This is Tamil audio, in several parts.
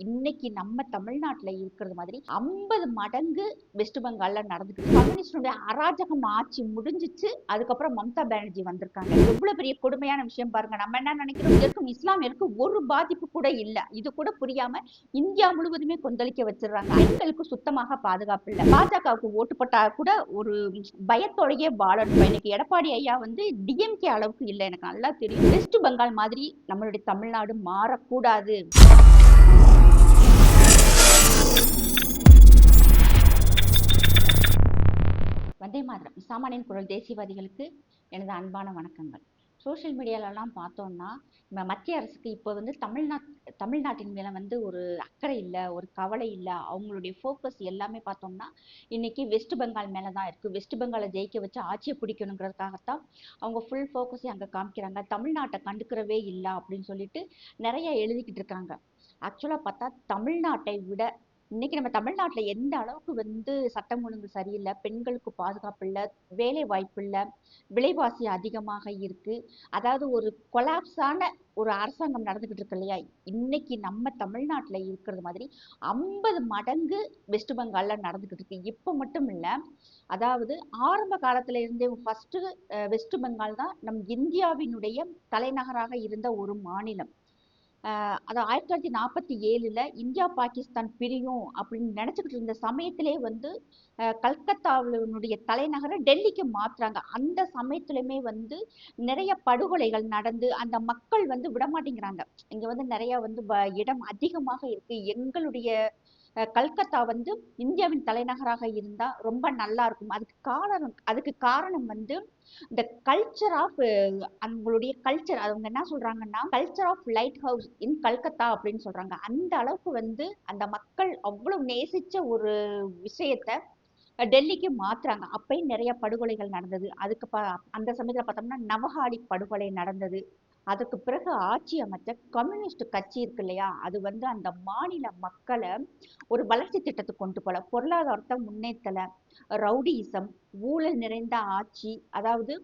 இன்னைக்கு நம்ம தமிழ்நாட்டுல இருக்கிறது மாதிரி 50 மடங்கு வெஸ்ட் பெங்கால்ல நடந்துக்கிட்டு கம்யூனிஸ்டுடைய அராஜகம் ஆட்சி முடிஞ்சிச்சு. அதுக்கப்புறம் மம்தா பானர்ஜி வந்திருக்காங்க. எவ்வளவு பெரிய கொடுமையான விஷயம் பாருங்க. நம்ம என்ன நினைக்கிறோம், இதற்கும் இஸ்லாமியருக்கு ஒரு பாதிப்பு கூட இல்ல. இது கூட புரியாம இந்தியா முழுவதுமே கொந்தளிக்க வச்சிடுறாங்க. பெண்களுக்கு சுத்தமாக பாதுகாப்பு இல்ல. பாஜகவுக்கு ஓட்டு போட்டா கூட ஒரு பயத்தோடையே வாழணும். இன்னைக்கு எடப்பாடி ஐயா வந்து டிஎம்கே அளவுக்கு இல்லை, எனக்கு நல்லா தெரியும். வெஸ்ட் பெங்கால் மாதிரி நம்மளுடைய தமிழ்நாடு மாறக்கூடாது. வந்தே மாதரம் சாமானியன் குரல் தேசியவாதிகளுக்கு எனது அன்பான வணக்கங்கள். சோஷியல் மீடியாலலாம் பார்த்தோம்னா மத்திய அரசுக்கு இப்போ வந்து தமிழ்நாட்டின் மேலே வந்து ஒரு அக்கறை இல்லை, ஒரு கவலை இல்லை. அவங்களுடைய ஃபோக்கஸ் எல்லாமே பார்த்தோம்னா இன்னைக்கு வெஸ்ட் பெங்கால் மேலே தான் இருக்குது. வெஸ்ட் பெங்காலை ஜெயிக்க வச்சு ஆட்சியை பிடிக்கணுங்கிறதுக்காகத்தான் அவங்க ஃபுல் ஃபோக்கஸையும் அங்கே காமிக்கிறாங்க. தமிழ்நாட்டை கண்டுக்கிறவே இல்லை அப்படின்னு சொல்லிட்டு நிறைய எழுதிக்கிட்டு இருக்காங்க. ஆக்சுவலாக பார்த்தா தமிழ்நாட்டை விட இன்னைக்கு நம்ம தமிழ்நாட்டில் எந்த அளவுக்கு வந்து சட்டம் ஒழுங்கு சரியில்லை, பெண்களுக்கு பாதுகாப்பு இல்லை, வேலை வாய்ப்பு இல்லை, விலைவாசி அதிகமாக இருக்கு. அதாவது ஒரு கொலாப்ஸான ஒரு அரசாங்கம் நடந்துகிட்டு இருக்கு இல்லையா, இன்னைக்கு நம்ம தமிழ்நாட்டில் இருக்கிறது மாதிரி 50 மடங்கு வெஸ்ட் பெங்கால்ல நடந்துகிட்டு இருக்கு. இப்போ மட்டும் இல்லை, அதாவது ஆரம்ப காலத்துல இருந்தே ஃபர்ஸ்ட் வெஸ்ட் பெங்கால் தான் நம் இந்தியாவினுடைய தலைநகராக இருந்த ஒரு மாநிலம். அது 1947 இந்தியா பாகிஸ்தான் பிரியும் அப்படின்னு நினைச்சுக்கிட்டு இருந்த சமயத்திலே வந்து கல்கத்தாவினுடைய தலைநகரை டெல்லிக்கு மாத்துறாங்க. அந்த சமயத்திலுமே வந்து நிறைய படுகொலைகள் நடந்து அந்த மக்கள் வந்து விடமாட்டேங்கிறாங்க. இங்க வந்து நிறைய வந்து இடம் அதிகமாக இருக்கு, எங்களுடைய கல்கத்தா வந்து இந்தியாவின் தலைநகராக இருந்தா ரொம்ப நல்லா இருக்கும். அதுக்கு காரணம் வந்து இந்த கல்ச்சர் ஆஃப் அவங்களுடைய கல்ச்சர். அவங்க என்ன சொல்றாங்கன்னா, culture of lighthouse in Calcutta அப்படின்னு சொல்றாங்க. அந்த அளவுக்கு வந்து அந்த மக்கள் அவ்வளவு நேசிச்ச ஒரு விஷயத்த டெல்லிக்கு மாத்துறாங்க. அப்பயும் நிறைய படுகொலைகள் நடந்தது. அந்த சமயத்துல பார்த்தோம்னா நவஹாடி படுகொலை நடந்தது. அதுக்கு பிறகு ஆட்சி அமைச்ச கம்யூனிஸ்ட் கட்சி இருக்கு இல்லையா, அது வந்து அந்த மாநில மக்களை ஒரு வளர்ச்சி திட்டத்துக்கு கொண்டு போல, பொருளாதாரத்தை முன்னேற்றல, ரவுடியிசம், ஊழல் நிறைந்த ஆட்சி. அதாவது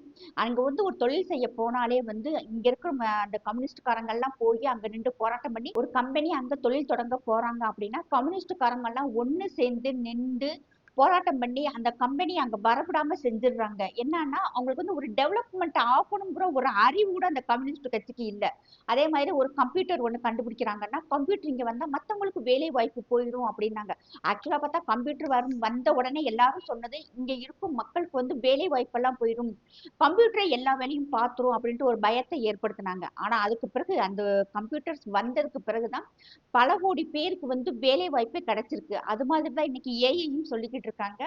அங்க வந்து ஒரு தொழில் செய்ய போனாலே வந்து இங்க இருக்கிற அந்த கம்யூனிஸ்ட்காரங்க எல்லாம் போய் அங்க நின்று போராட்டம் பண்ணி ஒரு கம்பெனி அங்க தொழில் தொடங்க போறாங்க அப்படின்னா கம்யூனிஸ்ட்காரங்க எல்லாம் ஒண்ணு சேர்ந்து நின்று போராட்டம் பண்ணி அந்த கம்பெனி அங்க வரவிடாம செஞ்சிடுறாங்க. என்னன்னா அவங்களுக்கு வந்து ஒரு டெவலப்மெண்ட் ஆகணுங்கிற ஒரு அறிவு கூட அந்த கம்யூனிஸ்ட் கட்சிக்கு இல்ல. அதே மாதிரி ஒரு கம்ப்யூட்டர் ஒண்ணு கண்டுபிடிக்கிறாங்கன்னா கம்ப்யூட்டர் இங்க வந்தா மத்தவங்களுக்கு வேலை வாய்ப்பு போயிடும் அப்படின்னாங்க. ஆக்சுவலா பார்த்தா கம்ப்யூட்டர் வந்த உடனே எல்லாரும் சொன்னது இங்க இருக்கும் மக்களுக்கு வந்து வேலை வாய்ப்பெல்லாம் போயிடும், கம்ப்யூட்டரை எல்லா வேலையும் பார்த்துரும் அப்படின்ட்டு ஒரு பயத்தை ஏற்படுத்தினாங்க. ஆனா அதுக்கு பிறகு அந்த கம்ப்யூட்டர்ஸ் வந்ததுக்கு பிறகுதான் பல கோடி பேருக்கு வந்து வேலை வாய்ப்பே கிடைச்சிருக்கு. அது மாதிரிதான் இன்னைக்கு ஏஐயும் சொல்லிக்கிட்டு இருக்காங்க.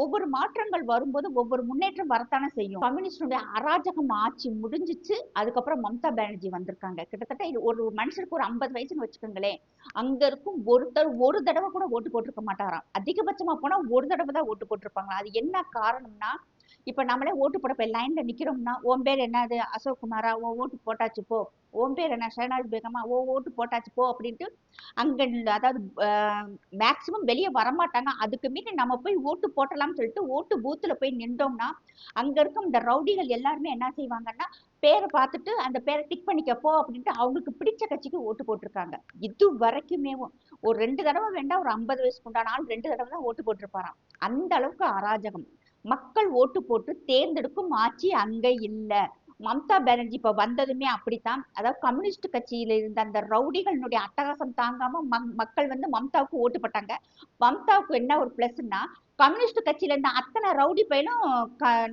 ஒவ்வொரு மாற்றங்கள் வரும்போது ஒவ்வொரு முன்னேற்றம் வரத்தானே செய்யும். கம்யூனிஸ்டுடைய அராஜகம் ஆட்சி முடிஞ்சிச்சு. அதுக்கப்புறம் மம்தா பானர்ஜி வந்திருக்காங்க. கிட்டத்தட்ட ஒரு மனுஷனுக்கு ஒரு 50 வயசுன்னு வச்சுக்கோங்களேன், அங்க இருக்கும் ஒருத்தர் ஒரு தடவை கூட ஓட்டு போட்டிருக்க மாட்டாராம். அதிகபட்சமா போனா ஒரு தடவை தான் ஓட்டு போட்டிருப்பாங்க. அது என்ன காரணம்னா, இப்ப நம்மளே ஓட்டு போட போய் லைன்ல நிக்கிறோம்னா, உன் பேர் என்னது, அசோக் குமாரா, உன் ஓட்டு போட்டாச்சு போ. உன் பேர் என்ன, ஷஹனாஸ் பேகமா, ஓ ஓட்டு போட்டாச்சு போ அப்படின்ட்டு அங்க அதாவது மேக்சிமம் வெளியே வரமாட்டாங்க. அதுக்கு மீறி நம்ம போய் ஓட்டு போட்டலாம்னு சொல்லிட்டு ஓட்டு பூத்துல போய் நின்றோம்னா அங்க இருக்கும் இந்த ரவுடிகள் எல்லாருமே என்ன செய்வாங்கன்னா, பேரை பார்த்துட்டு அந்த பேரை டிக் பண்ணிக்க போ அப்படின்ட்டு அவங்களுக்கு பிடிச்ச கட்சிக்கு ஓட்டு போட்டிருக்காங்க. இது வரைக்குமே ஒரு 2 தடவை வேண்டாம், ஒரு 50 வயசுக்கு உண்டான ஆள் 2 தடவை தான் ஓட்டு போட்டிருப்பாராம். அந்த அளவுக்கு அராஜகம். மக்கள் ஓட்டு போட்டு தேர்ந்தெடுக்கும் ஆட்சி அங்க இல்ல. மம்தா பானர்ஜி இப்ப வந்ததுமே அப்படித்தான். அதாவது கம்யூனிஸ்ட் கட்சியில இருந்த அந்த ரவுடிகளுடைய அட்டகாசம் தாங்காம மக்கள் வந்து மம்தாவுக்கு ஓட்டு போட்டாங்க. மம்தாவுக்கு என்ன ஒரு பிளஸ்னா, கம்யூனிஸ்ட் கட்சியில இருந்த அத்தனை ரவுடி பையனும்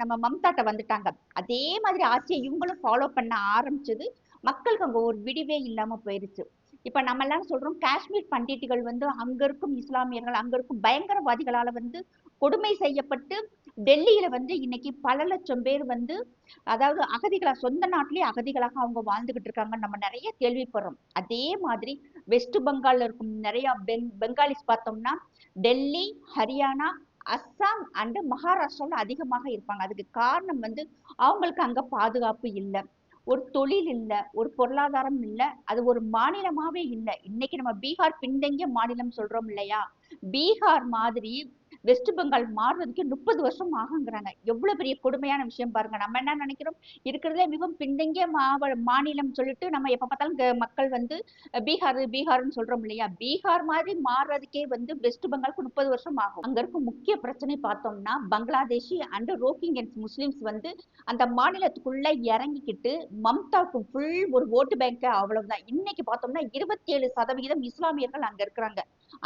நம்ம மம்தாட்ட வந்துட்டாங்க. அதே மாதிரி ஆட்சியை இவங்களும் ஃபாலோ பண்ண ஆரம்பிச்சது. மக்களுக்கு அங்க ஒரு விடிவே இல்லாம போயிருச்சு. இப்ப நம்ம எல்லாம் சொல்றோம், காஷ்மீர் பண்டிட்டுகள் வந்து அங்க இருக்கும் இஸ்லாமியர்கள், அங்க இருக்கும் பயங்கரவாதிகளால வந்து கொடுமை செய்யப்பட்டு டெல்லியில வந்து இன்னைக்கு பல லட்சம் பேர் வந்து அதாவது அகதிகளா, சொந்த நாட்டிலேயே அகதிகளாக அவங்க வாழ்ந்துகிட்டு இருக்காங்க. நம்ம நிறைய கேள்விப்படுறோம். அதே மாதிரி வெஸ்ட் பெங்கால்ல இருக்கும் நிறைய பெங்காலிஸ் பார்த்தோம்னா டெல்லி, ஹரியானா, அஸ்ஸாம் அண்ட் மகாராஷ்டிரால அதிகமாக இருப்பாங்க. அதுக்கு காரணம் வந்து அவங்களுக்கு அங்க பாதுகாப்பு இல்லை, ஒரு தொழில் இல்ல, ஒரு பொருளாதாரம் இல்ல, அது ஒரு மாநிலமாவே இல்லை. இன்னைக்கு நம்ம பீகார் பின்தங்கிய மாநிலம் சொல்றோம் இல்லையா, பீகார் மாதிரி வெஸ்ட் பெங்கால் மாறுறதுக்கு 30 வருஷம் ஆகுங்கிறாங்க. எவ்வளவு பெரிய கொடுமையான விஷயம் பாருங்க. நம்ம என்ன நினைக்கிறோம், இருக்கிறதுலே மிகவும் பின்தங்கிய மாநிலம் சொல்லிட்டு நம்ம எப்ப பார்த்தாலும் மக்கள் வந்து பீகார்னு சொல்றோம் இல்லையா? பீகார் மாதிரி மாறுறதுக்கே வந்து வெஸ்ட் பெங்காலுக்கு 30 வருஷம் ஆகும். அங்க இருக்கும் முக்கிய பிரச்சனை பார்த்தோம்னா பங்களாதேஷி அண்ட் ரோஹிங்கியன்ஸ் முஸ்லிம்ஸ் வந்து அந்த மாநிலத்துக்குள்ள இறங்கிக்கிட்டு மம்தாவுக்கு ஃபுல் ஒரு ஓட்டு பேங்க் அவ்வளவுதான். இன்னைக்கு பார்த்தோம்னா 27% இஸ்லாமியர்கள் அங்க இருக்கிறாங்க.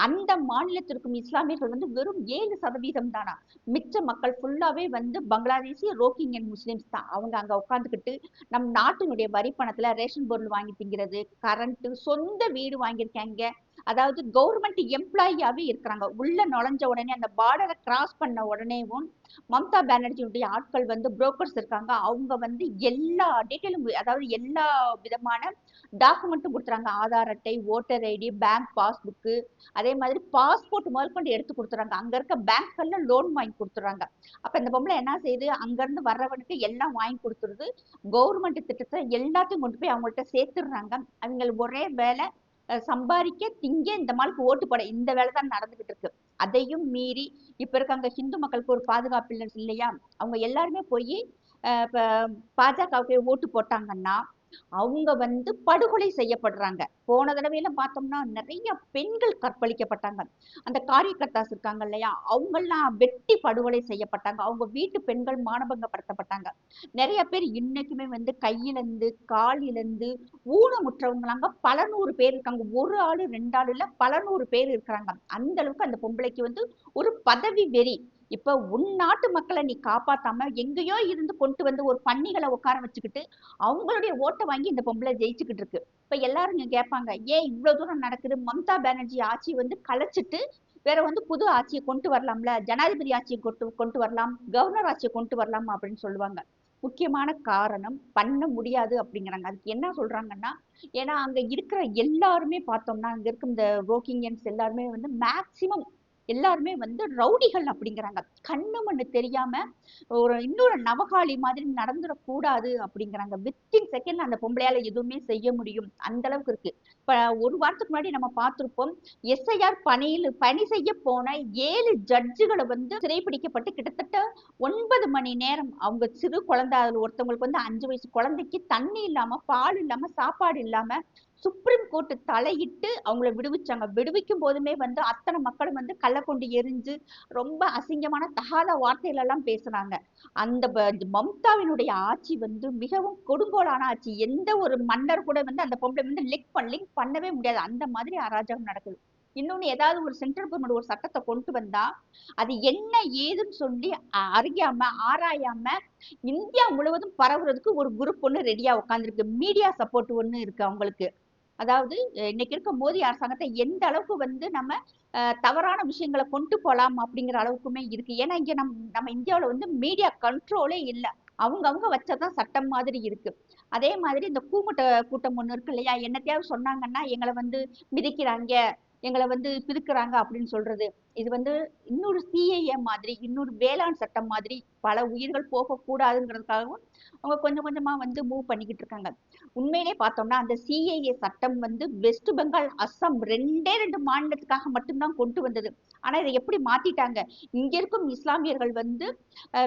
அந்த மாநிலத்திற்கும் இஸ்லாமியர்கள் வந்து வெறும் 7% தானா. மிச்ச மக்கள் ஃபுல்லாவே வந்து பங்களாதேசி ரோஹிங்கியன் முஸ்லிம்ஸ் தான். அவங்க அங்க உட்காந்துக்கிட்டு நம் நாட்டினுடைய வரி பணத்துல ரேஷன் பொருள் வாங்கி திங்கிறது, கரண்ட், சொந்த வீடு வாங்கியிருக்காங்க. அதாவது கவர்மெண்ட் எம்ப்ளாயியாவே இருக்கிறாங்க. உள்ள நுழைஞ்ச உடனே அந்த பார்டரை கிராஸ் பண்ண உடனேவும் மம்தா பானர்ஜியுடைய ஆட்கள் வந்து புரோக்கர்ஸ் இருக்காங்க. அவங்க வந்து எல்லா டீட்டெயிலும், அதாவது எல்லா விதமான டாக்குமெண்ட்டும் கொடுத்துறாங்க. ஆதார் அட்டை, ஓட்டர் ஐடி, பேங்க் பாஸ்புக்கு, அதே மாதிரி பாஸ்போர்ட் முதற்கொண்டு எடுத்து கொடுத்துறாங்க. அங்க இருக்க பேங்க்ல லோன் வாங்கி கொடுத்துறாங்க. அப்ப இந்த பொம்பளை என்ன செய்யுது, அங்க இருந்து வர்றவனுக்கு எல்லாம் வாங்கி கொடுத்துருது. கவர்மெண்ட் திட்டத்தை எல்லாத்தையும் கொண்டு போய் அவங்கள்ட்ட சேர்த்துடுறாங்க. அவங்க ஒரே வேலை, சம்பாதிக்க, திங்க, இந்த மாலுக்கு ஓட்டு போட, இந்த வேலை தான் நடந்துகிட்டு இருக்கு. அதையும் மீறி இப்ப இருக்க அங்க ஹிந்து மக்களுக்கு ஒரு பாதுகாப்பு இல்லை இல்லையா? அவங்க எல்லாருமே போய் பாஜகவுக்கு ஓட்டு போட்டாங்கன்னா அவங்க வந்து படுகொலை செய்யப்படுறாங்க. போன தடவையில பார்த்தோம்னா நிறைய பெண்கள் கற்பழிக்கப்பட்டாங்க. அந்த காரியகர்த்தாஸ் இருக்காங்க இல்லையா, அவங்கெல்லாம் வெட்டி படுகொலை செய்யப்பட்டாங்க. அவங்க வீட்டு பெண்கள் மானபங்கப்படுத்தப்பட்டாங்க. நிறைய பேர் இன்னைக்குமே வந்து கையிலிருந்து காலிலிருந்து ஊனமுற்றவங்களாங்க பல நூறு பேர் இருக்காங்க. ஒரு ஆளு 2 ஆளு இல்ல, பல நூறு பேர் இருக்கிறாங்க. அந்த அளவுக்கு அந்த பொம்பளைக்கு வந்து ஒரு பதவி வெறி. இப்ப உன் நாட்டு மக்களை நீ காப்பாத்தாம எங்கேயோ இருந்து கொண்டு வந்து ஒரு பன்னிகளை உட்கார வச்சுக்கிட்டு அவங்களுடைய ஓட்டை வாங்கி இந்த பொம்பளை ஜெயிச்சுக்கிட்டு இருக்கு. இப்ப எல்லாரும் இங்க கேட்பாங்க, ஏன் இவ்வளவு தூரம் நடக்குது? மம்தா பானர்ஜி ஆட்சி வந்து கலைச்சிட்டு வேற வந்து புது ஆட்சியை கொண்டு வரலாம்ல, ஜனாதிபதி ஆட்சியை கொண்டு வரலாம், கவர்னர் ஆட்சியை கொண்டு வரலாம் அப்படின்னு சொல்லுவாங்க. முக்கியமான காரணம் பண்ண முடியாது அப்படிங்கிறாங்க. அதுக்கு என்ன சொல்றாங்கன்னா, ஏன்னா அங்க இருக்கிற எல்லாருமே பார்த்தோம்னா அங்க இருக்க இந்த ரோஹிங்கியன்ஸ் எல்லாருமே வந்து மேக்சிமம் எல்லாருமே வந்து ரவுடிகள் அப்படிங்கிறாங்க. கண்ணு மண்ணு தெரியாம ஒரு இன்னொரு நவகாளி மாதிரி நடந்துடக்கூடாது அப்படிங்கிறாங்க. வித்தின் செகண்ட்ல அந்த பொம்பளையால எதுவுமே செய்ய முடியும், அந்த அளவுக்கு இருக்கு. இப்ப ஒரு வாரத்துக்கு முன்னாடி நம்ம பார்த்திருப்போம், எஸ்ஐஆர் பணி செய்ய போன 7 ஜட்ஜுகளை வந்து சிறைப்பிடிக்கப்பட்டு கிட்டத்தட்ட 9 மணி நேரம் அவங்க சிறு குழந்தை, ஒருத்தவங்களுக்கு வந்து 5 வயசு குழந்தைக்கு தண்ணி இல்லாம, பால் இல்லாம, சாப்பாடு இல்லாம சுப்ரீம் கோர்ட் தலையிட்டு அவங்கள விடுவிச்சாங்க. விடுவிக்கும் போதுமே வந்து அத்தனை மக்களும் வந்து கள்ள கொண்டு எரிஞ்சு ரொம்ப அசிங்கமான தகாத வார்த்தைகள் எல்லாம் பேசுனாங்க. அந்த மம்தாவினுடைய ஆட்சி வந்து மிகவும் கொடுங்கோலான ஆட்சி. எந்த ஒரு மன்னர் கூட வந்து அந்த பொம்பளை வந்து லிங்க் பண்ணவே முடியாது. அந்த மாதிரி அராஜகம் நடக்குது. இன்னொன்னு, ஏதாவது ஒரு சென்ட்ரல் கவர்மெண்ட் ஒரு சட்டத்தை கொண்டு வந்தா அது என்ன ஏதுன்னு சொல்லி அறியாம ஆராயாம இந்தியா முழுவதும் பரவுறதுக்கு ஒரு குரூப் ஒண்ணு ரெடியா உட்காந்துருக்கு. மீடியா சப்போர்ட் ஒண்ணு இருக்கு அவங்களுக்கு. அதாவது இன்னைக்கு இருக்க மோடி அரசாங்கத்தை எந்த அளவுக்கு வந்து நம்ம தவறான விஷயங்களை கொண்டு போலாம் அப்படிங்கிற அளவுக்குமே இருக்கு. ஏன்னா இங்க நம்ம இந்தியாவில வந்து மீடியா கண்ட்ரோலே இல்லை. அவங்க வச்சதான் சட்டம் மாதிரி இருக்கு. அதே மாதிரி இந்த கூட்டம் ஒண்ணு இருக்கு இல்லையா, என்னத்தையாவது சொன்னாங்கன்னா எங்களை வந்து மிதிக்கிறாங்க, எங்களை வந்து பிதுக்குறாங்க அப்படின்னு சொல்றது. இது வந்து இன்னொரு சிஏஏ மாதிரி, இன்னொரு வேளாண் சட்டம் மாதிரி, பல உயிர்கள் போகக்கூடாதுங்கிறதுக்காகவும் அவங்க கொஞ்சம் கொஞ்சமா வந்து மூவ் பண்ணிக்கிட்டு இருக்காங்க. உண்மையிலே பார்த்தோம்னா அந்த சிஏஏ சட்டம் வந்து வெஸ்ட் பெங்கால், அஸ்ஸாம் 2 மாநிலத்துக்காக மட்டும்தான் கொண்டு வந்தது. ஆனா இதை எப்படி மாத்திட்டாங்க, இங்க இருக்கும் இஸ்லாமியர்கள் வந்து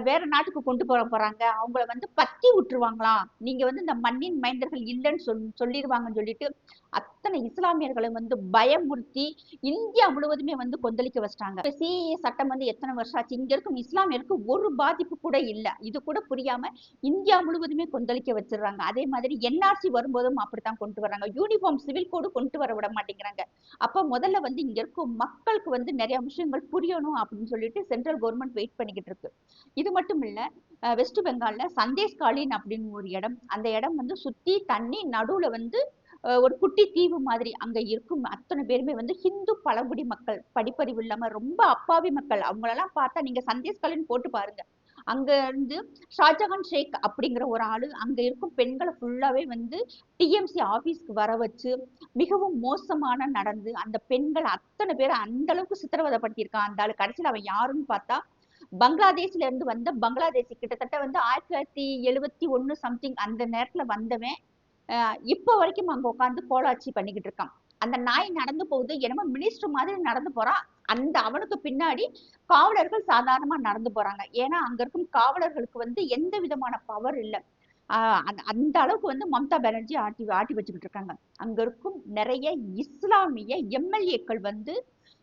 வேற நாட்டுக்கு கொண்டு போறாங்க, அவங்கள வந்து பத்தி விட்டுருவாங்களாம், நீங்க வந்து இந்த மண்ணின் மைந்தர்கள் இல்லைன்னு சொல்லிடுவாங்கன்னு சொல்லிட்டு அத்தனை இஸ்லாமியர்களை வந்து பயமுறுத்தி இந்தியா முழுவதுமே வந்து கொந்தளிக்க வச்சிட்டாங்க. சிஏஏ சட்டம் வந்து எத்தனை வருஷம் ஆச்சு, இங்க இருக்கும் இஸ்லாமியருக்கு ஒரு பாதிப்பு கூட இல்லை. இது கூட புரியாம இந்தியா முழுவதுமே கொந்தளிக்க வச்சிடுறாங்க. அதே மாதிரி என்ஆர்சி வரும்போதும் அப்படித்தான் கொண்டு வர்றாங்க. யூனிஃபார்ம் சிவில் கோடு கொண்டு வர விட மாட்டேங்கிறாங்க. அப்ப முதல்ல வந்து இங்க இருக்கும் மக்களுக்கு வந்து நிறைய விஷயங்கள் புரியணும் அப்படின்னு சொல்லிட்டு சென்ட்ரல் கவர்மெண்ட் வெயிட் பண்ணிக்கிட்டு இருக்கு. இது மட்டும் இல்ல, வெஸ்ட் பெங்கால்ல சந்தேஷ்காலின் அப்படின்னு ஒரு இடம், அந்த இடம் வந்து சுத்தி தண்ணி, நடுவுல வந்து ஒரு குட்டி தீவு மாதிரி. அங்க இருக்கும் அத்தனை பேருமே வந்து ஹிந்து பழங்குடி மக்கள், படிப்பறிவு இல்லாம ரொம்ப அப்பாவி மக்கள். அவங்களெல்லாம் பார்த்தா நீங்க சந்தேஷ்காலின் போட்டு பாருங்க. அங்க இருந்து ஷாஜகான் ஷேக் அப்படிங்கிற ஒரு ஆளு அங்க இருக்கும் பெண்களை ஃபுல்லாவே வந்து டிஎம்சி ஆபீஸ்க்கு வர வச்சு மிகவும் மோசமான நடந்து அந்த பெண்கள் அத்தனை பேரை அந்த அளவுக்கு சித்திரவதைப்படுத்தியிருக்கான் அந்த ஆளு. கடைசியில் அவன் யாருன்னு பார்த்தா பங்களாதேஷ்ல இருந்து வந்த பங்களாதேசி, கிட்டத்தட்ட வந்து 1971 சம்திங் அந்த நேரத்துல வந்தவன் இப்ப வரைக்கும் அங்க உட்காந்து கோலாட்சி பண்ணிக்கிட்டு இருக்கான். அந்த நாய் நடந்து போகுது, என்னமோ மினிஸ்டர் மாதிரி நடந்து போறான். அந்த அவனுக்கு பின்னாடி காவலர்கள் சாதாரணமா நடந்து போறாங்க. ஏன்னா அங்க இருக்கும் காவலர்களுக்கு வந்து எந்த விதமான பவர் இல்ல. அந்த அளவுக்கு வந்து மம்தா பானர்ஜி ஆட்டி ஆட்டி வச்சுக்கிட்டு இருக்காங்க. அங்க இருக்கும் நிறைய இஸ்லாமிய எம்எல்ஏக்கள் வந்து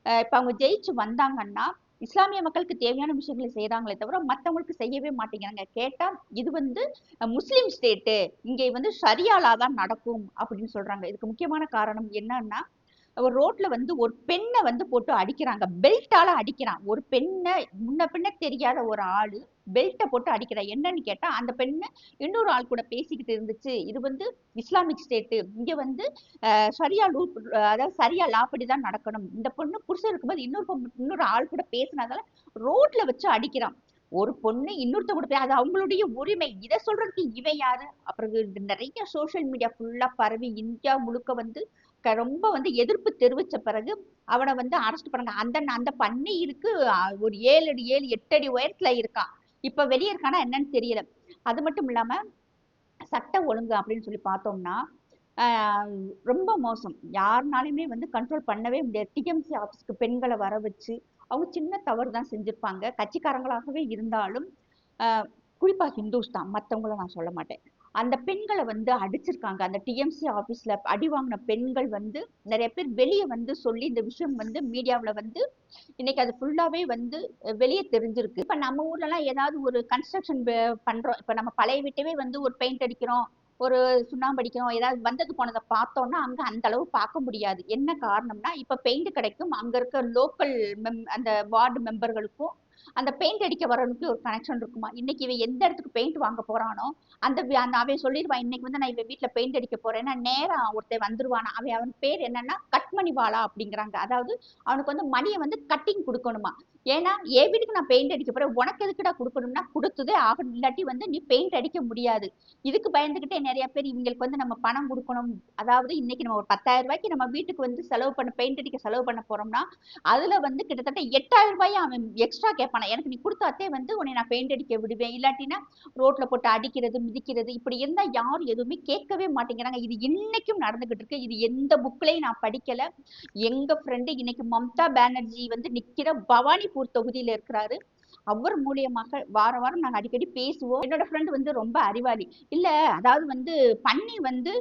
இப்ப அவங்க ஜெயிச்சு வந்தாங்கன்னா இஸ்லாமிய மக்களுக்கு தேவையான விஷயங்களை செய்யறாங்களே தவிர மத்தவங்களுக்கு செய்யவே மாட்டேங்கிறாங்க. கேட்டா இது வந்து முஸ்லிம் ஸ்டேட்டு, இங்கே வந்து ஷரியாலா தான் நடக்கும் அப்படின்னு சொல்றாங்க. இதுக்கு முக்கியமான காரணம் என்னன்னா, ஒரு ரோட்ல வந்து ஒரு பெண்ணை வந்து போட்டு அடிக்கிறாங்க, பெல்ட்டால அடிக்கிறான். ஒரு பெண்ணை முன்ன பின்ன தெரியாத ஒரு ஆளு பெல்ட்டை போட்டு அடிக்கிறான். என்னன்னு கேட்டா அந்த பெண்ணு இன்னொரு ஆள் கூட பேசிக்கிட்டு இருந்துச்சு. இது வந்து இஸ்லாமிக் ஸ்டேட்டு, இங்க வந்து சரியா லூ அதாவது சரியா லாப்படிதான் நடக்கணும். இந்த பொண்ணு புருஷன் இருக்கும்போது இன்னொரு ஆள் கூட பேசினதால ரோட்ல வச்சு அடிக்கிறான். ஒரு பொண்ணு இன்னொருத்த கூட அது அவங்களுடைய உரிமை. இதை சொல்றதுக்கு இவன் யாரு? அப்புறம் நிறைய சோசியல் மீடியா ஃபுல்லா பரவி இந்தியா முழுக்க வந்து ரொம்ப வந்து எதிர்ப்பு தெரிவிச்ச பிறகு அவனை வந்து அரெஸ்ட் பண்ணாங்க. அந்த பண்ணி இருக்கு ஒரு 7 அடி 8 அடி உயரத்துல இருக்கான். இப்ப வெளியே இருக்கானா என்னன்னு தெரியல. அது மட்டும் இல்லாம சட்ட ஒழுங்கு அப்படின்னு சொல்லி பார்த்தோம்னா ரொம்ப மோசம். யாருனாலுமே வந்து கண்ட்ரோல் பண்ணவே முடியாது. டிஎம்சி ஆபீஸ்க்கு பெண்களை வர வச்சு அவங்க சின்ன தவறு தான் செஞ்சிருப்பாங்க, கட்சிக்காரங்களாகவே இருந்தாலும். குறிப்பா ஹிந்துஸ் தான், மற்றவங்கள நான் சொல்ல மாட்டேன். அந்த பெண்களை வந்து அடிச்சிருக்காங்க. அந்த டிஎம்சி ஆபீஸ்ல அடி வாங்கின பெண்கள் வந்து நிறைய பேர் வெளியே வந்து சொல்லி இந்த விஷயம் வந்து மீடியாவில் வந்து இன்னைக்கு அது ஃபுல்லாவே வந்து வெளியே தெரிஞ்சிருக்கு. இப்ப நம்ம ஊர்ல எல்லாம் ஏதாவது ஒரு கன்ஸ்ட்ரக்ஷன் பண்றோம், இப்ப நம்ம பழைய வீட்டவே வந்து ஒரு பெயிண்ட் அடிக்கிறோம், ஒரு சுண்ணாம்பு அடிக்கிறோம், ஏதாவது வந்தது போனதை பார்த்தோம்னா அங்க அந்த அளவு பார்க்க முடியாது. என்ன காரணம்னா இப்ப பெயிண்ட் கிடைக்கும், அங்க இருக்க லோக்கல் அந்த வார்டு மெம்பர்களுக்கும் அந்த பெயிண்ட் அடிக்க வரவனுக்கு ஒரு கனெக்ஷன் இருக்குமா. இன்னைக்கு இவன் எந்த இடத்துக்கு பெயிண்ட் வாங்க போறானோ அவன் சொல்லிடுவான், இன்னைக்கு வந்து நான் இவன் வீட்டுல பெயிண்ட் அடிக்க போறேன்னா நேரா ஒருத்தன் வந்துருவானா. அவன் பேர் என்னன்னா கட்மணி வாலா அப்படிங்கிறாங்க. அதாவது அவனுக்கு வந்து மணியை வந்து கட்டிங் கொடுக்கணுமா. ஏன்னா என் வீட்டுக்கு நான் பெயிண்ட் அடிக்க போறேன், உனக்கு எதுக்குடா கொடுக்கணும்னா கொடுத்ததே ஆகணும், இல்லாட்டி வந்து நீ பெயிண்ட் அடிக்க முடியாது. இதுக்கு பயந்துகிட்டே நிறைய பேர் இவங்களுக்கு வந்து நம்ம பணம் கொடுக்கணும். அதாவது இன்னைக்கு நம்ம ஒரு 10,000 ரூபாய்க்கு நம்ம வீட்டுக்கு வந்து செலவு பண்ண பெயிண்ட் அடிக்க செலவு பண்ண போறோம்னா அதுல வந்து கிட்டத்தட்ட 8,000 ரூபாய் அவன் எக்ஸ்ட்ரா கேட்பானா. எனக்கு நீ கொடுத்தாத்தே வந்து உன்னை நான் பெயிண்ட் அடிக்க விடுவேன், இல்லாட்டினா ரோட்ல போட்டு அடிக்கிறது மிதிக்கிறது இப்படி இருந்தா யாரும் எதுவுமே கேட்கவே மாட்டேங்கிறாங்க. இது இன்னைக்கும் நடந்துகிட்டு இருக்கு. இது எந்த புக்லயும் நான் படிக்கல. எங்க ஃப்ரெண்டு இன்னைக்கு மம்தா பானர்ஜி வந்து நிக்கிற பவானிபூர் தொகுதியில இருக்கிறாரு. அவர் மூலியமாக வாரம் வாரம் நாங்க அடிக்கடி பேசுவோம். என்னோட ஃப்ரெண்ட் வந்து ரொம்ப அறிவாளி. இல்ல அதாவது வந்து பன்னி வந்து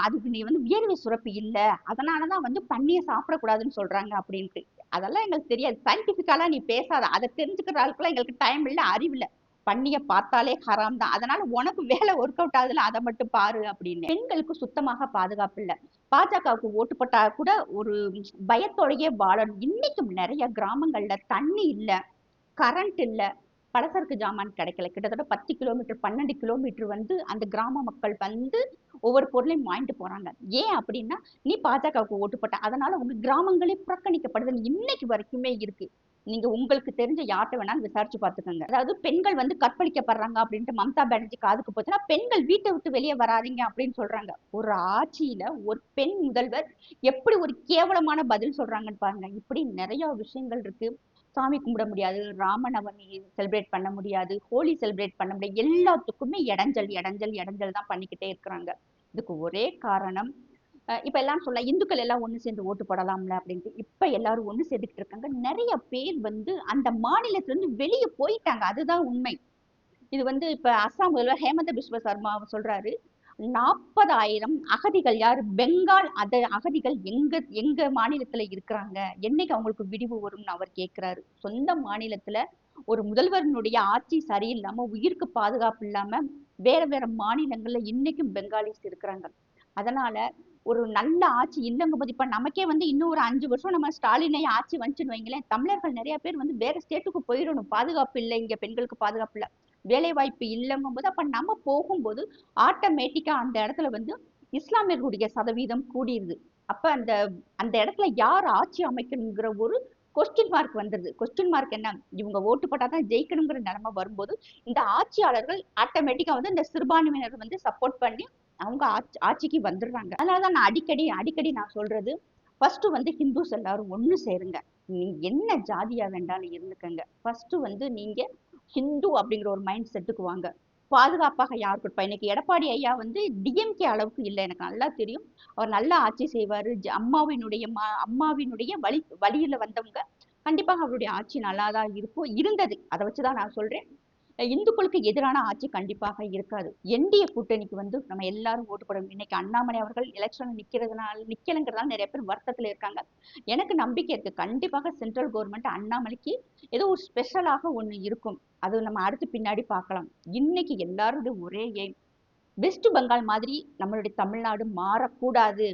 அதுக்கு நீ வந்து வியர்வை சுரப்பி இல்ல, அதனாலதான் வந்து பன்னியை சாப்பிடக்கூடாதுன்னு சொல்றாங்க அப்படின்ட்டு. அதெல்லாம் எங்களுக்கு தெரியாது. சயின்டிபிக்காலாம் நீ பேசாத, அதை தெரிஞ்சுக்கிற ஆளுக்குலாம் எங்களுக்கு டைம் இல்ல, அறிவு இல்ல. பன்னிய பார்த்தாலே ஹராம் தான், அதனால உனக்கு வேலை ஒர்க் அவுட் ஆகுதுல அதை மட்டும் பாரு அப்படின்னு. பெண்களுக்கு சுத்தமாக பாதுகாப்பு இல்ல. பாஜகவுக்கு ஓட்டு போட்டா கூட ஒரு பயத்தோடையே வாழணும். இன்னைக்கும் நிறைய கிராமங்கள்ல தண்ணி இல்ல, கரண்ட் இல்ல, பலசரக்கு ஜாமான் கிடைக்கல. கிட்டத்தட்ட 10 கிலோமீட்டர் 12 கிலோமீட்டர் வந்து அந்த கிராம மக்கள் வந்து ஒவ்வொரு பொருளையும் வாங்கிட்டு போறாங்க. ஏன் அப்படின்னா நீ பாஜகவுக்கு ஓட்டு போட்ட, அதனால உங்க கிராமங்களே புறக்கணிக்கப்படுதுன்னு இன்னைக்கு வரைக்குமே இருக்கு. நீங்க உங்களுக்கு தெரிஞ்ச யார்கிட்ட வேணாலும் விசாரிச்சு பார்த்துக்கோங்க. அதாவது பெண்கள் வந்து கற்பழிக்கப்படுறாங்க அப்படின்ட்டு மம்தா பானர்ஜி காதுக்கு போச்சுன்னா பெண்கள் வீட்டை விட்டு வெளியே வராதீங்க அப்படின்னு சொல்றாங்க. ஒரு ஆட்சியில ஒரு பெண் முதல்வர் எப்படி ஒரு கேவலமான பதில் சொல்றாங்கன்னு பாருங்க. இப்படி நிறைய விஷயங்கள் இருக்கு. சாமி கும்பிட முடியாது, ராமநவமி செலிப்ரேட் பண்ண முடியாது, ஹோலி செலிப்ரேட் பண்ண முடியாது, எல்லாத்துக்குமே இடைஞ்சல் இடைஞ்சல் இடைஞ்சல் தான் பண்ணிக்கிட்டே இருக்கிறாங்க. இதுக்கு ஒரே காரணம் இப்ப எல்லாம் சொல்ல இந்துக்கள் எல்லாம் ஒண்ணு சேர்ந்து ஓட்டு போடலாம்ல அப்படின்ட்டு. இப்ப எல்லாரும் ஒண்ணு சேர்ந்துக்கிட்டு இருக்காங்க. நிறைய பேர் வந்து அந்த மாநிலத்துல இருந்து வெளியே போயிட்டாங்க, அதுதான் உண்மை. இது வந்து இப்ப அஸ்ஸாம் முதல்வர் ஹேமந்த பிஸ்வ சர்மா சொல்றாரு, 40,000 அகதிகள், யாரு பெங்கால் அகதிகள் எங்க எங்க மாநிலத்துல இருக்கிறாங்க, என்னைக்கு அவங்களுக்கு விடிவு வரும்னு அவர் கேட்கிறாரு. சொந்த மாநிலத்துல ஒரு முதல்வரினுடைய ஆட்சி சரியில்லாம உயிருக்கு பாதுகாப்பு இல்லாம வேற வேற மாநிலங்கள்ல இன்னைக்கும் பெங்காலிஸ் இருக்கிறாங்க. அதனால ஒரு நல்ல ஆட்சி இல்லைங்க போது இப்ப நமக்கே வந்து இன்னும் ஒரு 5 வருஷம் நம்ம ஸ்டாலினை ஆட்சி வந்துச்சுன்னு வைங்களேன், தமிழர்கள் நிறைய பேர் வந்து வேற ஸ்டேட்டுக்கு போயிடணும். பாதுகாப்பு இல்லை, இங்க பெண்களுக்கு பாதுகாப்பு இல்லை, வேலை வாய்ப்பு இல்லைங்கும் போது அப்ப நம்ம போகும்போது ஆட்டோமேட்டிக்கா அந்த இடத்துல வந்து இஸ்லாமியர்களுடைய சதவீதம் கூடிருது. அப்ப அந்த அந்த இடத்துல யார் ஆட்சி அமைக்கணுங்கிற ஒரு கொஸ்டின் மார்க் வந்துருது. கொஸ்டின் மார்க் என்ன, இவங்க ஓட்டு போட்டாதான் ஜெயிக்கணுங்கிற நிலைமை வரும்போது இந்த ஆட்சியாளர்கள் ஆட்டோமேட்டிக்கா வந்து இந்த சிறுபான்மையினர் வந்து சப்போர்ட் பண்ணி அவங்க ஆட்சிக்கு வந்துடுறாங்க. அதனாலதான் நான் அடிக்கடி அடிக்கடி நான் சொல்றது, ஃபர்ஸ்ட் வந்து ஹிந்துஸ் எல்லாரும் ஒண்ணு சேருங்க. நீங்க என்ன ஜாதியா வேண்டாலும் இருந்துக்கங்க. ஃபர்ஸ்ட் வந்து நீங்க ஹிந்து அப்படிங்கிற ஒரு மைண்ட் செட்டுக்கு வாங்க. பாதுகாப்பாக யார் கொடுப்பா? இன்னைக்கு எடப்பாடி ஐயா வந்து டிஎம்கே அளவுக்கு இல்லை, எனக்கு நல்லா தெரியும். அவர் நல்லா ஆட்சி செய்வாரு. அம்மாவினுடைய வழியில வந்தவங்க. கண்டிப்பாக அவருடைய ஆட்சி நல்லா தான் இருக்கும், இருந்தது. அதை வச்சுதான் நான் சொல்றேன். இந்துக்களுக்கு எதிரான ஆட்சி கண்டிப்பாக இருக்காது. என்டிஏ கூட்டணிக்கு வந்து நம்ம எல்லாரும் ஓட்டு போடணும். இன்னைக்கு அண்ணாமலை அவர்கள் எலெக்ஷன் நிக்கலங்கிறதால நிறைய பேர் வருத்தத்துல இருக்காங்க. எனக்கு நம்பிக்கை இருக்கு, கண்டிப்பாக சென்ட்ரல் கவர்மெண்ட் அண்ணாமலைக்கு ஏதோ ஒரு ஸ்பெஷலாக ஒண்ணு இருக்கும். அது நம்ம அடுத்து பின்னாடி பார்க்கலாம். இன்னைக்கு எல்லாருடைய ஒரே எய்ம், வெஸ்ட் பெங்கால் மாதிரி நம்மளுடைய தமிழ்நாடு மாறக்கூடாது.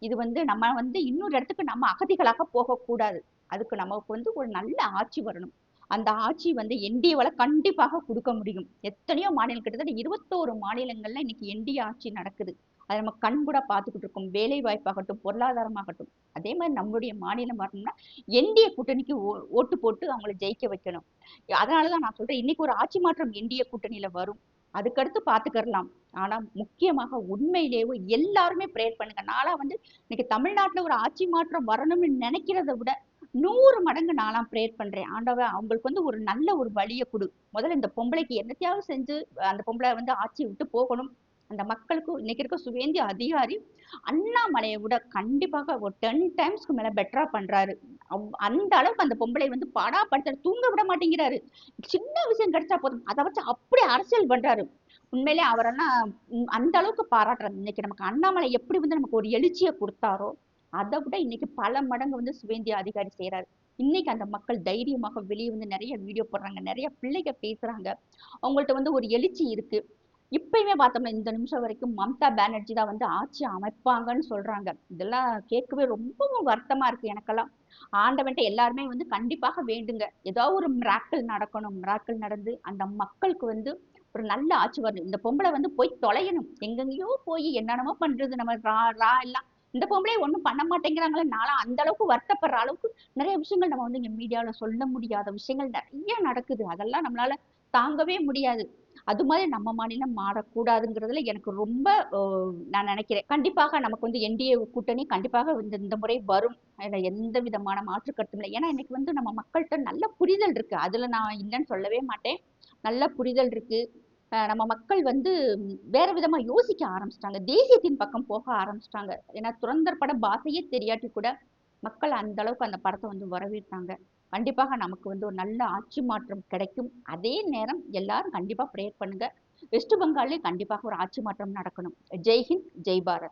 இது வந்து நம்ம வந்து இன்னொரு இடத்துக்கு நம்ம அகதிகளாக போகக்கூடாது. அதுக்கு நமக்கு வந்து ஒரு நல்ல ஆட்சி வரணும். அந்த ஆட்சி வந்து என்டிஏவால கண்டிப்பாக கொடுக்க முடியும். எத்தனையோ மாநிலம், கிட்டத்தட்ட 21 மாநிலங்கள்ல இன்னைக்கு என்டிஏ ஆட்சி நடக்குது. அதை நம்ம கண் கூட பார்த்துக்கிட்டு இருக்கோம். வேலை வாய்ப்பாகட்டும், பொருளாதாரமாகட்டும். அதே மாதிரி நம்மளுடைய மாநிலம் வரணும்னா என்டிஏ கூட்டணிக்கு ஓட்டு போட்டு அவங்களை ஜெயிக்க வைக்கணும். அதனாலதான் நான் சொல்றேன், இன்னைக்கு ஒரு ஆட்சி மாற்றம் என்டிஏ கூட்டணியில வரும். அதுக்கடுத்து பாத்துக்கலாம். ஆனா முக்கியமாக உண்மையிலேயே எல்லாருமே ப்ரேயர் பண்ணுங்க. நாளா வந்து இன்னைக்கு தமிழ்நாட்டுல ஒரு ஆட்சி மாற்றம் வரணும்னு நினைக்கிறத விட 100 மடங்கு நான்லாம் ப்ரேயர் பண்றேன். ஆண்டவன் அவங்களுக்கு வந்து ஒரு நல்ல ஒரு வழியை கொடு. முதல்ல இந்த பொம்பளைக்கு என்னத்தையாவது செஞ்சு அந்த பொம்பளை வந்து ஆட்சி விட்டு போகணும். அந்த மக்களுக்கு இன்னைக்கு இருக்க சுவேந்தி அதிகாரி அண்ணாமலையை விட கண்டிப்பாக ஒரு 10 டைம்ஸ்க்கு மேல பெட்டரா பண்றாரு. அந்த அளவுக்கு அந்த பொம்பளை வந்து பாடாப்படுத்த தூங்க விட மாட்டேங்கிறாரு. சின்ன விஷயம் கிடைச்சா போதும், அதை வச்சு அப்படி அரசியல் பண்றாரு. உண்மையிலே அவரெல்லாம் அந்த அளவுக்கு பாராட்டுறாரு. இன்னைக்கு நமக்கு அண்ணாமலை எப்படி வந்து நமக்கு ஒரு எழுச்சியை கொடுத்தாரோ, அதை விட இன்னைக்கு பல மடங்கு வந்து சுவேந்தியா அதிகாரி செய்யறாரு. இன்னைக்கு அந்த மக்கள் தைரியமாக வெளியே வந்து நிறைய வீடியோ போடுறாங்க, நிறைய பிள்ளைங்க பேசுறாங்க. அவங்கள்ட்ட வந்து ஒரு எழுச்சி இருக்கு. இப்பயுமே பார்த்தோம்னா இந்த நிமிஷம் வரைக்கும் மம்தா பானர்ஜி தான் வந்து ஆட்சி அமைப்பாங்கன்னு சொல்றாங்க. இதெல்லாம் கேட்கவே ரொம்பவும் வருத்தமா இருக்கு எனக்கெல்லாம். ஆண்டவன்ட்ட எல்லாருமே வந்து கண்டிப்பாக வேண்டுங்க, ஏதாவது ஒரு மிராக்கிள் நடக்கணும். மிராக்கிள் நடந்து அந்த மக்களுக்கு வந்து ஒரு நல்ல ஆட்சி வரணும். இந்த பொம்பளை வந்து போய் தொலையணும். எங்கெங்கயோ போய் என்னென்னமோ பண்றது, நம்ம ரா எல்லாம். இந்த பொம்பளை ஒண்ணும் பண்ண மாட்டேங்கிறாங்களே. நாளா அந்த அளவுக்கு வருத்தப்படுற அளவுக்கு நிறைய விஷயங்கள் நம்ம வந்து இங்க மீடியாவில சொல்ல முடியாத விஷயங்கள் நிறைய நடக்குது. அதெல்லாம் நம்மளால தாங்கவே முடியாது. அது மாதிரி நம்ம மாநிலம் மாறக்கூடாதுங்கிறதுல எனக்கு ரொம்ப நான் நினைக்கிறேன். கண்டிப்பாக நமக்கு வந்து என்டிஏ கூட்டணி கண்டிப்பாக இந்த முறை வரும். அதுல எந்த விதமான மாற்று கருத்தும் இல்லை. ஏன்னா இன்னைக்கு வந்து நம்ம மக்கள்கிட்ட நல்ல புரிதல் இருக்கு. அதுல நான் இல்லைன்னு சொல்லவே மாட்டேன். நல்ல புரிதல் இருக்கு. நம்ம மக்கள் வந்து வேற விதமா யோசிக்க ஆரம்பிச்சிட்டாங்க. தேசியத்தின் பக்கம் போக ஆரம்பிச்சிட்டாங்க. ஏன்னா துரந்தர் பட பாஷையே தெரியாட்டி கூட மக்கள் அந்த அளவுக்கு அந்த படத்தை வந்து வரவேற்றாங்க. கண்டிப்பாக நமக்கு வந்து ஒரு நல்ல ஆட்சி மாற்றம் கிடைக்கும். அதே நேரம் எல்லாரும் கண்டிப்பா ப்ரேயர் பண்ணுங்க. வெஸ்ட் பெங்கால்லே கண்டிப்பாக ஒரு ஆட்சி மாற்றம் நடக்கணும். ஜெய் ஹிந்த், ஜெய் பாரத்.